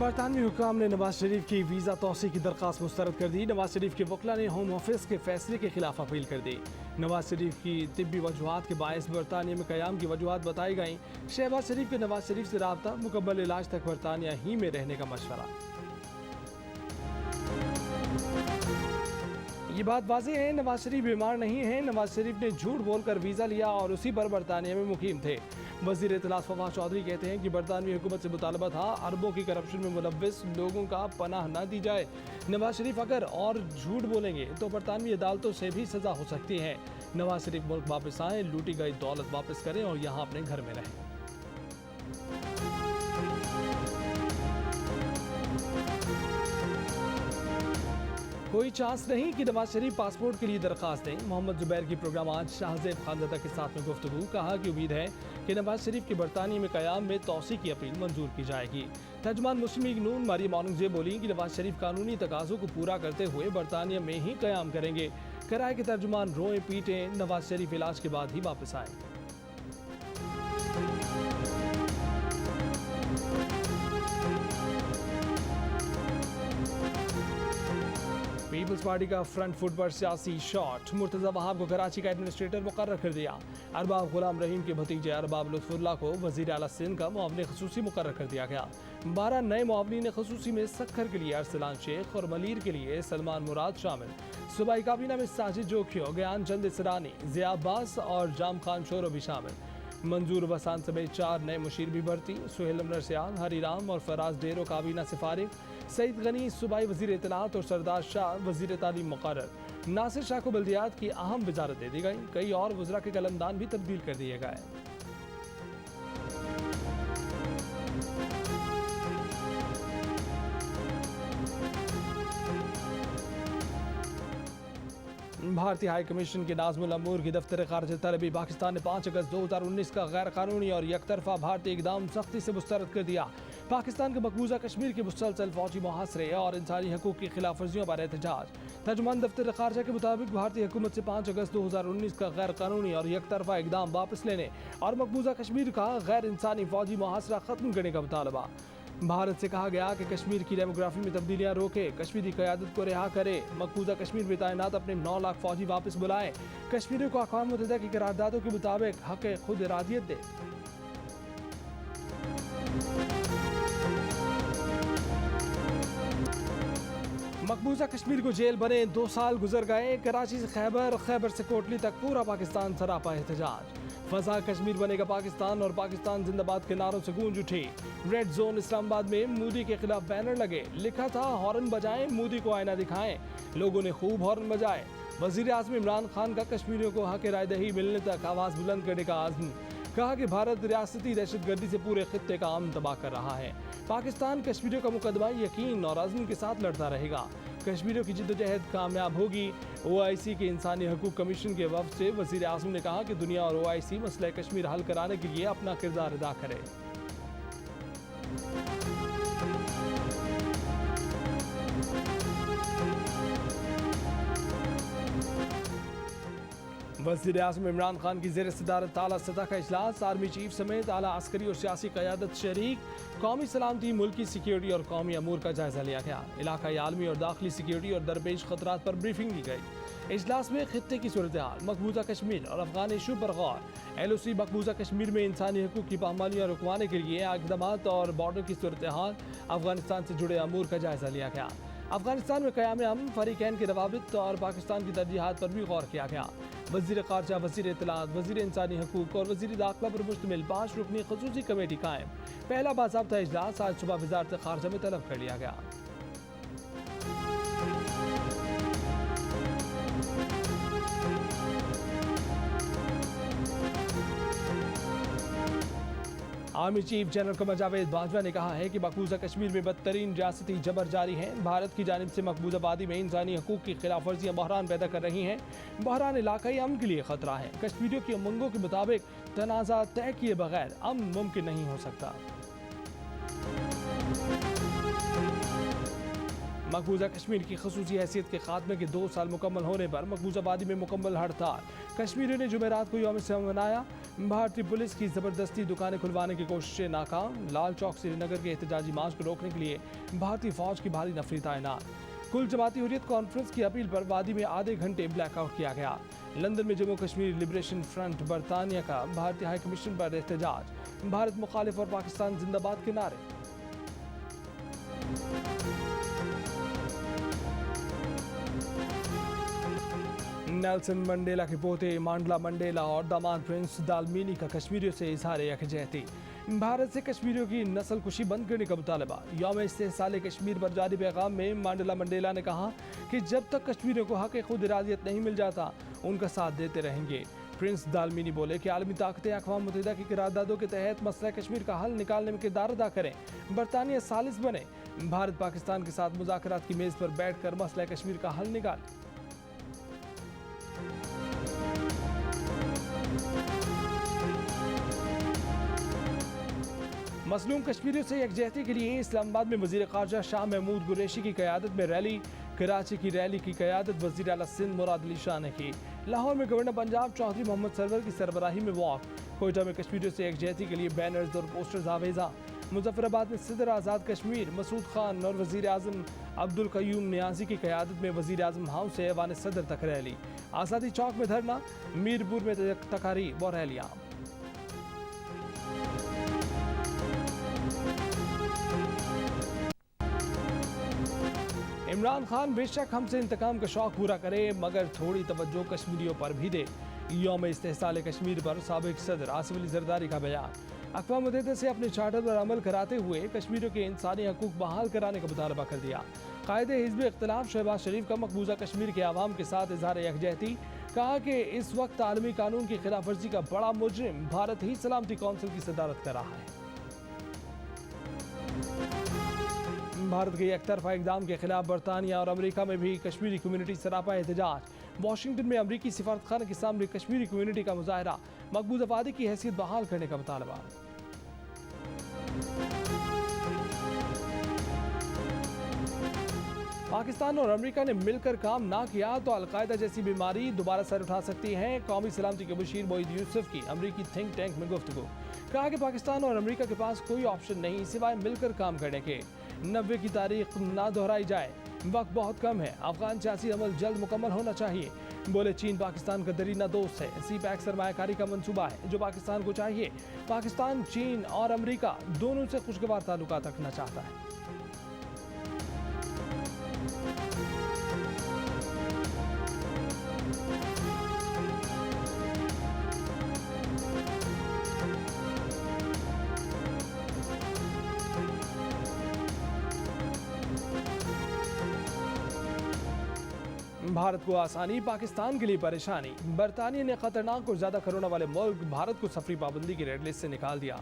बरतानवी हुक्काम ने नवाज शरीफ की वीज़ा तोसी की दरख्वास्त मुस्तरद कर दी। नवाज शरीफ के वकला ने होम ऑफिस के फैसले के खिलाफ अपील कर दी। नवाज शरीफ की तिब्बी वजूहात के बायस बरतानिया में क़याम की वजूहात बताई गई। शहबाज शरीफ के नवाज शरीफ से राब्ता, मुकम्मल इलाज तक बरतानिया ही में रहने का मशवरा। ये बात वाज़ेह है, नवाज शरीफ बीमार नहीं है। नवाज शरीफ ने झूठ बोलकर वीज़ा लिया और उसी पर बरतानिया में मुकीम थे। वज़ीर इत्तलात फवाद चौधरी कहते हैं कि बरतानवी हुकूमत से मुतालबा था अरबों की करप्शन में मुलव्विस लोगों का पनाह न दी जाए। नवाज शरीफ अगर और झूठ बोलेंगे तो बरतानवी अदालतों से भी सज़ा हो सकती है। नवाज शरीफ मुल्क वापस आएँ, लूटी गई दौलत वापस करें और यहाँ अपने घर में रहें। कोई चांस नहीं कि नवाज शरीफ पासपोर्ट के लिए दरखास्त दें। मोहम्मद जुबैर की प्रोग्राम आज शाहजेब खानज़दा के साथ में गुफ्तगू। कहा कि उम्मीद है कि नवाज शरीफ के बरतानिया में क़याम में तौसी की अपील मंजूर की जाएगी। तर्जुमान मुस्लिम लीग नून मरियम औरंगजेब बोली कि नवाज शरीफ कानूनी तकाज़ों को पूरा करते हुए बरतानिया में ही क़याम करेंगे। कराए के तर्जुमान रोएं पीटें, नवाज शरीफ इलाज के बाद ही वापस आए। पीपल्स पार्टी का फ्रंट फुट पर सियासी शॉट। मुर्तज़ा वहाब को कराची का एडमिनिस्ट्रेटर मुकर्रर कर दिया। अरबाब गुलाम रहीम के भतीजे अरबाब लुत्फुल्लाह को वज़ीर आला सिंध का मुआविन ख़ुसूसी मुकर्रर कर दिया गया। 12 नए मुआविन ख़ुसूसी में सखर के लिए अरसलान शेख और मलीर के लिए सलमान मुराद शामिल। सूबाई काबीना में साजिद जोखियो, ज्ञान चंद इसरानी, ज़िया अब्बास और जाम खान शोरो भी शामिल। मंजूर वसान समेत 4 नए मुशीर भी भर्ती। सुहेल अमर सियाल, हरीराम और फराज डेरो काबीना से फारिग। सईद गनी सूबाई वज़ीर इत्तलात और सरदार शाह वज़ीर तालीम मुकर्रर। नासिर शाह को बल्दियात की अहम वजारत दे दी गई। कई और वज़रा के कलमदान भी तब्दील कर दिए गए। भारतीय हाई कमीशन के नाज़िमुल अमूर की दफ्तर खारिज तलबी पाकिस्तान ने 5 अगस्त 2019 का गैर कानूनी और यकतरफा भारतीय इक़दाम सख्ती से मुस्तरद कर दिया। पाकिस्तान के मकबूजा कश्मीर के मुसलसल फौजी मुहासरे और इंसानी हकूक़ की खिलाफ वर्जियों पर एहतजाज। तर्जुमान दफ्तर खारजा के मुताबिक भारतीय हुकूमत से 5 अगस्त 2019 का गैर कानूनी और यकतरफा इक़दाम वापस लेने और मकबूजा कश्मीर का गैर इंसानी फौजी मुहासरा ख़त्म करने का मुतालबा। भारत से कहा गया कि कश्मीर की डेमोग्राफी में तब्दीलियाँ रोके, कश्मीरी क़यादत को रिहा करे, मकबूजा कश्मीर में तैनात अपने 9 लाख फौजी वापस बुलाएं, कश्मीरियों को अक़वाम मुत्तहिदा की करारदादों के मुताबिक हक़ खुद इरादियत दे। मकबूजा कश्मीर को जेल बने 2 साल गुजर गए। कराची से खैबर, खैबर से कोटली तक पूरा पाकिस्तान सरापा एहतजाज। फंसा कश्मीर बनेगा पाकिस्तान और पाकिस्तान जिंदाबाद के नारों से गूंज उठी। रेड जोन इस्लामाबाद में मोदी के खिलाफ बैनर लगे, लिखा था हॉर्न बजाएं, मोदी को आईना दिखाएं। लोगों ने खूब हॉर्न बजाए। वजीर आज़म इमरान खान का कश्मीरियों को हक राय दही मिलने तक आवाज़ बुलंद करने का आज़म। कहा कि भारत रियासती दहशतगर्दी से पूरे खित्ते का अमन तबाह कर रहा है। पाकिस्तान कश्मीरियों का मुकदमा यकीन और अज़्म के साथ लड़ता रहेगा। कश्मीरियों की जिद्दोजहद कामयाब होगी। OIC के इंसानी हकूक़ कमीशन के वफ़द से वज़ीर आज़म ने कहा कि दुनिया और OIC मसला कश्मीर हल कराने के लिए अपना किरदार अदा करे। वज़ीर आज़म इमरान खान की ज़ेर सदारत आला सतह का इजलास। आर्मी चीफ समेत आला अस्करी और सियासी क़यादत शरीक। कौमी सलामती, मुल्की सिक्योरिटी और कौमी अमूर का जायजा लिया गया। इलाकाई आलमी और दाखिली सिक्योरिटी और दरपेश खतरात पर ब्रीफिंग दी गई। इजलास में खित्ते की सूरत हाल, मकबूजा कश्मीर और अफगान इशू पर गौर। LOC मकबूजा कश्मीर में इंसानी हकूक़ की पामालियाँ रुकवाने के लिए इक़दामात और बॉर्डर की सूरत हाल, अफगानिस्तान से जुड़े अमूर का जायजा लिया गया। अफगानिस्तान में क़याम अमन, फरीक़ैन के रवाबित और पाकिस्तान की तरजीहात पर भी गौर किया गया। वज़ीर ख़ारजा, वज़ीर इत्तलात, वज़ीर इंसानी हकूक़ और वज़ीर दाखिला पर मुश्तमिल 5 रुकनी ख़ुसूसी कमेटी कायम। पहला बाज़ाब्ता इजलास आज सुबह वज़ारत ख़ारजा में तलब कर लिया गया। Army chief general Qamar Javed Bajwa ने कहा है कि मकबूजा कश्मीर में बदतरीन रियासती जबर जारी है। भारत की जानिब से मकबूजा वादी में इंसानी हकूक़ की खिलाफ वर्जियाँ बहरान पैदा कर रही हैं। बहरान इलाकाई अमन के लिए खतरा है। कश्मीरियों की उमंगों के मुताबिक तनाज़ा तय किए बगैर अमन मुमकिन नहीं हो सकता। मकबूजा कश्मीर की खसूसी हैसियत के खात्मे के 2 साल मुकम्मल होने पर मकबूजा वादी में मुकम्मल हड़ताल। कश्मीरियों ने जुमेरात को यौम से मनाया। भारतीय पुलिस की ज़बरदस्ती दुकानें खुलवाने की कोशिशें नाकाम। लाल चौक श्रीनगर के एहतजाजी मार्च को रोकने के लिए भारतीय फौज की भारी नफरी तैनात। कुल जमाती हुर्रियत कॉन्फ्रेंस की अपील पर वादी में आधे घंटे ब्लैकआउट किया गया। लंदन में जम्मू कश्मीर लिबरेशन फ्रंट बरतानिया का भारतीय हाई कमीशन पर एहतजाज। भारत मुखालिफ और पाकिस्तान जिंदाबाद के नारे। नेल्सन मंडेला के पोते मांडला मंडेला और दामाद प्रिंस दालमीनी का कश्मीरियों से इजहार यकजहती। भारत से कश्मीरियों की नस्ल कुशी बंद करने का मुतालबा। यौम इस्तेहसाल कश्मीर पर जारी पैगाम में मांडला मंडेला ने कहा कि जब तक कश्मीरियों को हक खुद इरादियत नहीं मिल जाता उनका साथ देते रहेंगे। प्रिंस दालमीनी बोले कि आलमी ताकतें अक़वाम मुत्तहिदा की करारदादों के तहत मसला कश्मीर का हल निकालने में किरदार अदा करें। बरतानिया सालिस बने। भारत पाकिस्तान के साथ मुज़ाकरात की मेज़ पर बैठ कर मसला कश्मीर का हल निकाले। मसलूम कश्मीरियों से यकजहती के लिए इस्लामाबाद में वज़ीर ख़ारजा शाह महमूद कुरैशी की क़यादत में रैली। कराची की रैली की क़यादत वज़ीर आला सिंध मुराद अली शाह ने की। लाहौर में गवर्नर पंजाब चौधरी मोहम्मद सरवर की सरबराही में वॉक। कोयटा में कश्मीरियों से यकजहती के लिए बैनर्स और पोस्टर्स आवेजा। मुजफ्फराबाद में सदर आज़ाद कश्मीर मसूद खान और वज़ीर आज़म अब्दुल क़य्यूम नियाज़ी की क़यादत में वज़ीर आज़म हाउस से ऐवान सदर तक रैली। आज़ादी चौक में धरना। मीरपुर में तकारीब और रैलियाँ। इमरान खान बेशक हमसे इंतकाम का शौक पूरा करे मगर थोड़ी तवज्जो कश्मीरियों पर भी दे। यौम इस्तेहसाल कश्मीर पर साबिक सदर आसिफ अली जरदारी का बयान। अक़वाम मुत्तहिदा से अपने चार्टर पर अमल कराते हुए कश्मीरियों के इंसानी हकूक़ बहाल कराने का मुतालबा कर दिया। कायदे हिज़्ब इख्तिलाफ शहबाज शरीफ का मकबूजा कश्मीर के अवाम के साथ इज़हार यकजहती। कहा कि इस वक्त आलमी कानून की खिलाफ वर्जी का बड़ा मुजरिम भारत ही सलामती कौंसिल की सदारत कर रहा है। भारत के एकतरफा इक़दाम के खिलाफ बरतानिया और अमेरिका में भी कश्मीरी कम्यूनिटी सरापा एहतजाज। वाशिंगटन में अमरीकी सिफारतखाना के सामने कश्मीरी कम्यूनिटी का मुजाहरा। मकबूजा वादी की हैसियत बहाल करने का मुतालबा। पाकिस्तान और अमेरिका ने मिलकर काम ना किया तो अलकायदा जैसी बीमारी दोबारा सर उठा सकती है। कौमी सलामती के मुशीर मोईद यूसुफ की अमरीकी थिंक टैंक में गुफ्तगू। कहा कि पाकिस्तान और अमेरिका के पास कोई ऑप्शन नहीं सिवाय मिलकर काम करने के। 90 की तारीख ना दोहराई जाए, वक्त बहुत कम है। अफगान सियासी अमल जल्द मुकम्मल होना चाहिए। बोले चीन पाकिस्तान का दरीना दोस्त है। सी पैक सरमायाकारी का मंसूबा है जो पाकिस्तान को चाहिए। पाकिस्तान चीन और अमेरिका दोनों से खुशगवार ताल्लुकात रखना चाहता है। भारत को आसानी, पाकिस्तान के लिए परेशानी। बरतानिया ने खतरनाक और ज्यादा कोरोना वाले मुल्क भारत को सफरी पाबंदी की रेड लिस्ट से निकाल दिया।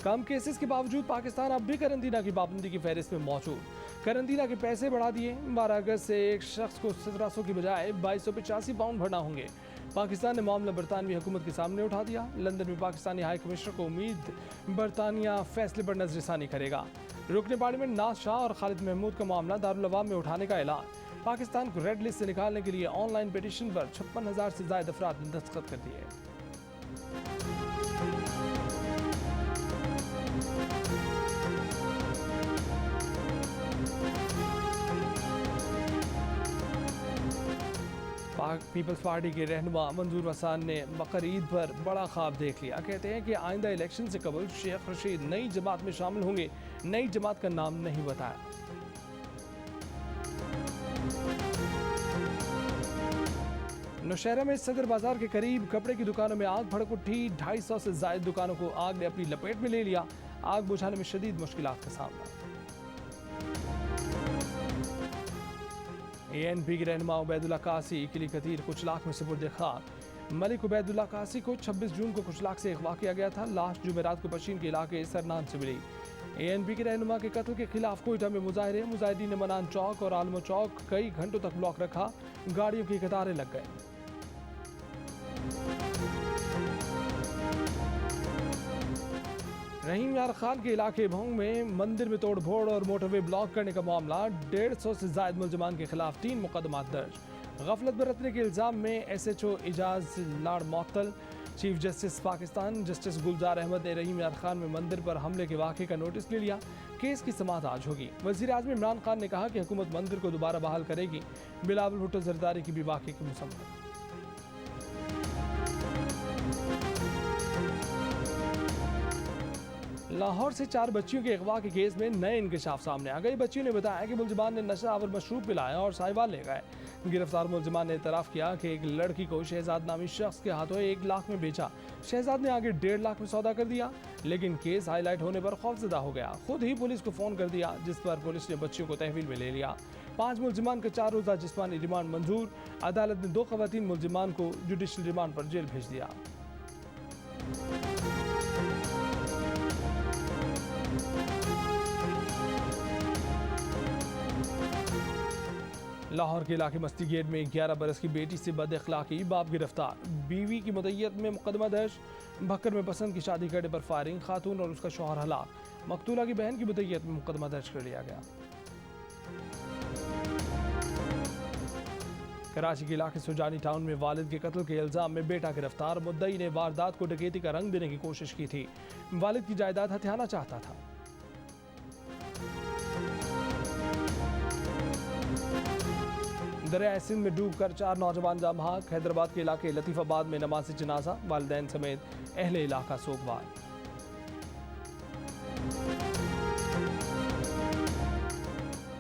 कम केसेस के बावजूद पाकिस्तान अब भी करंतना की पाबंदी की फहरिस्त में मौजूद। करंतना के पैसे बढ़ा दिए। 12 अगस्त से एक शख्स को 1700 की बजाय 2285 पाउंड भरना होंगे। पाकिस्तान ने मामला बरतानवी हुकूमत के सामने उठा दिया। लंदन में पाकिस्तानी हाई कमिश्नर को उम्मीद बरतानिया फैसले पर नजरसानी करेगा। रुकने पार्लियामेंट नाज शाह और खालिद महमूद का मामला दारुल अवाम में उठाने का ऐलान। पाकिस्तान को रेड लिस्ट से निकालने के लिए ऑनलाइन पिटीशन पर 56,000 से ज्यादा अफराद ने दस्तखत कर दिए। पीपल्स पार्टी के रहनुमा मंजूर हसन ने बकर ईद पर बड़ा ख्वाब देख लिया। कहते हैं कि आइंदा इलेक्शन से कबल शेख रशीद नई जमात में शामिल होंगे। नई जमात का नाम नहीं बताया। नौशहरा में सदर बाजार के करीब कपड़े की दुकानों में आग भड़क उठी। 250 से ज्यादा दुकानों को आग ने अपनी लपेट में ले लिया। आग बुझाने में शदीद मुश्किलात का सामना। ANP के रहनुमा उबैदुल्ला कासी किली कतीर कुचलाक में सुपुर्द खाक। मलिक उबैदुल्ला कासी को 26 जून को कुचलाक से अगवा किया गया था। लाश जुमेरात को पश्चिम के इलाके सरनान से मिली। ANP के रहनुमा के कत्ल के खिलाफ कोयटा में मुजाहरे। मुजाहिदीन ने मनान चौक और आलमो चौक कई घंटों तक ब्लॉक रखा। गाड़ियों की कतारें लग गई। रहीम यार खान के इलाके भोंग में मंदिर में तोड़ फोड़ और मोटरवे ब्लॉक करने का मामला, 150 से ज्यादा मुलजमान के खिलाफ 3 मुकदमा दर्ज। गफलत बरतने के इल्जाम में SHO इजाज लाड़ मअतल। चीफ जस्टिस पाकिस्तान जस्टिस गुलजार अहमद ने रहीम यार खान में मंदिर पर हमले के वाक़े का नोटिस ले लिया। केस की समाअत आज होगी। वज़ीर आज़म इमरान खान ने कहा कि हुकूमत मंदिर को दोबारा बहाल करेगी। बिलावल भुट्टो जरदारी की भी वाक़े की मुसम्मत। लाहौर से 4 बच्चियों के अगवा के केस में नए इंकशाफ सामने आ गए। बच्चियों ने बताया कि मुलजमान ने नशा और मशरूब पिलाया और साहिवाल ले गए। गिरफ्तार मुलजमान ने इतराफ़ किया कि एक लड़की को शहजाद नामी शख्स के हाथों 1 लाख में बेचा। शहजाद ने आगे 1.5 लाख में सौदा कर दिया, लेकिन केस हाईलाइट होने पर खौफजदा हो गया। खुद ही पुलिस को फ़ोन कर दिया, जिस पर पुलिस ने बच्चियों को तहवील में ले लिया। 5 मुलजमान का 4 रोज़ा जिस्मानी रिमांड मंजूर। अदालत ने 2 ख़वातीन मुलजमान को जुडिशल रिमांड पर जेल भेज दिया। लाहौर के इलाके मस्ती गेट में 11 बरस की बेटी से बदअखलाकी, बाप गिरफ्तार। बीवी की मुद्दत में मुकदमा दर्ज। भक्कर में पसंद की शादी करने पर फायरिंग, खातून और उसका शौहर हलाक। मकतूला की बहन की मुद्दत में मुकदमा दर्ज कर लिया गया। कराची के इलाके सुजानी टाउन में वालिद के कत्ल के इल्जाम में बेटा गिरफ्तार। मुद्दई ने वारदात को डकैती का रंग देने की कोशिश की थी। वालिद की जायदाद हथियाना चाहता था। दरिया सिंध में डूबकर 4 नौजवान जाँ बहक। हैदराबाद के इलाके लतीफ़ाबाद में नमाज़ी जनाजा, वालिदैन समेत अहले इलाका सोगवार।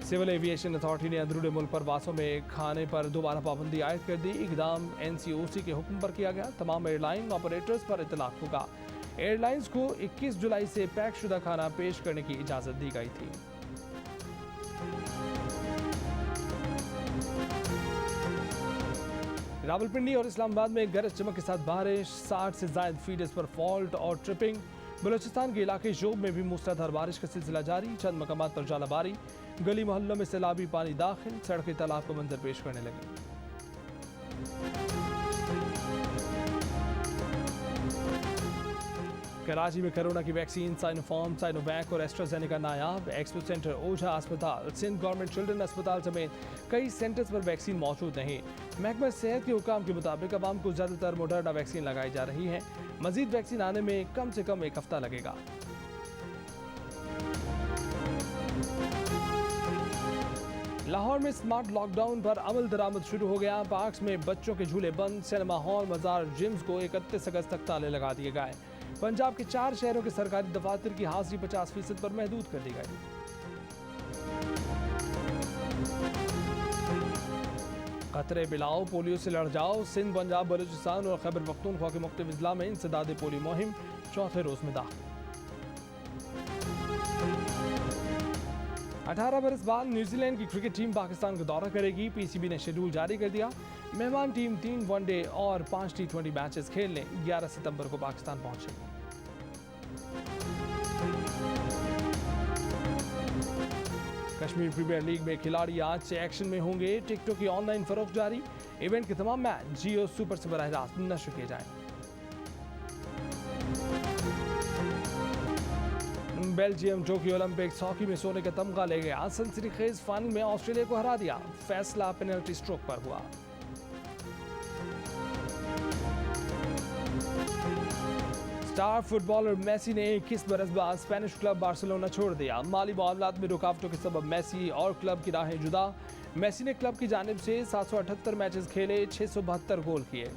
सिविल एविएशन अथॉरिटी ने अंदरूनी मुल्क परवासों में खाने पर दोबारा पाबंदी आयद कर दी। इकदाम NCOC के हुक्म पर किया गया। तमाम एयरलाइन ऑपरेटर्स पर इतलाक होगा। एयरलाइंस को 21 जुलाई से पैक शुदा खाना पेश करने की इजाज़त दी गई थी। रावलपिंडी और इस्लामाबाद में गरज चमक के साथ बारिश, 60 से ज्यादा फीडर्स पर फॉल्ट और ट्रिपिंग। बलूचिस्तान के इलाके शोब में भी मूसलाधार बारिश का सिलसिला जारी। चंद मकामात पर जालाबारी, गली मोहल्लों में सैलाबी पानी दाखिल, सड़कें तालाब का मंजर पेश करने लगी। कराची में कोरोना की वैक्सीन साइनोफार्म, साइनोवैक और एस्ट्राजेनेका नायाब। एक्सपो सेंटर, ओझा अस्पताल, सिंध गवर्नमेंट चिल्ड्रन अस्पताल समेत कई सेंटर्स पर वैक्सीन मौजूद नहीं। महकमा सेहत के हुकाम के मुताबिक अवाम को ज़्यादातर मोडर्ना वैक्सीन लगाई जा रही है। मजीद वैक्सीन आने में कम से कम 1 हफ्ता लगेगा। लाहौर में स्मार्ट लॉकडाउन पर अमल दरामद शुरू हो गया। पार्क्स में बच्चों के झूले बंद, सिनेमा हॉल, मजार, जिम्स को 31 अगस्त तक ताले लगा दिए गए। पंजाब के 4 शहरों के सरकारी दफातर की हाजिरी 50% पर महदूद कर दी गई। खतरे पिलाओ, पोलियो से लड़ जाओ। सिंध, पंजाब, बलूचिस्तान और खैबर पख्तूनख्वा के मुख्तलिफ अजला में इंसदाद पोलियो मुहिम 4थे रोज में दाखिल। 18 बरस बाद न्यूजीलैंड की क्रिकेट टीम पाकिस्तान का दौरा करेगी। PCB ने शेड्यूल जारी कर दिया। मेहमान टीम 3 वनडे और 5 T20 मैचेस खेलने 11 सितंबर को पाकिस्तान पहुंचेगी। कश्मीर प्रीमियर लीग में खिलाड़ी आज से एक्शन में होंगे। टिकटों की ऑनलाइन फरोख्त जारी। इवेंट के तमाम मैच जियो सुपर से बराह रास्त नश्र किए जाएंगे। बेल्जियम टोक्यो ओलंपिक्स हॉकी में सोने का तमगा ले गया। सनसनीखेज फाइनल में ऑस्ट्रेलिया को हरा दिया। फैसला पेनल्टी स्ट्रोक पर हुआ। स्टार फुटबॉलर मेसी ने 21 बरस बाद स्पेनिश क्लब बार्सिलोना छोड़ दिया। माली मामलात में रुकावटों के सबब मेसी और क्लब की राहें जुदा। मेसी ने क्लब की जानिब से 778 मैचेस खेले, 672 गोल किए।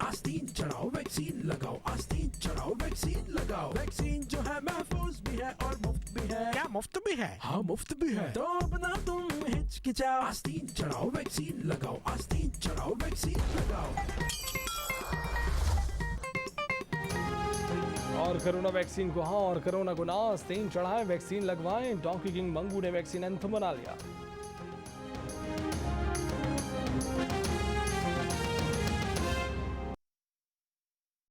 आस्तीन चढ़ाओ वैक्सीन लगाओ, आस्तीन चढ़ाओ वैक्सीन लगाओ। वैक्सीन जो है महफूज भी है और मुफ्त भी है। क्या मुफ्त भी है? हाँ मुफ्त भी है। तो अपना तुम हिचकिचाओ, आस्तीन चढ़ाओ वैक्सीन लगाओ, आस्तीन चढ़ाओ वैक्सीन लगाओ। और कोरोना वैक्सीन को हाँ और कोरोना को ना, आस्तीन चढ़ाएं, वैक्सीन लगवाएं। डोंकी किंग मंगू ने वैक्सीन एंथम बना लिया।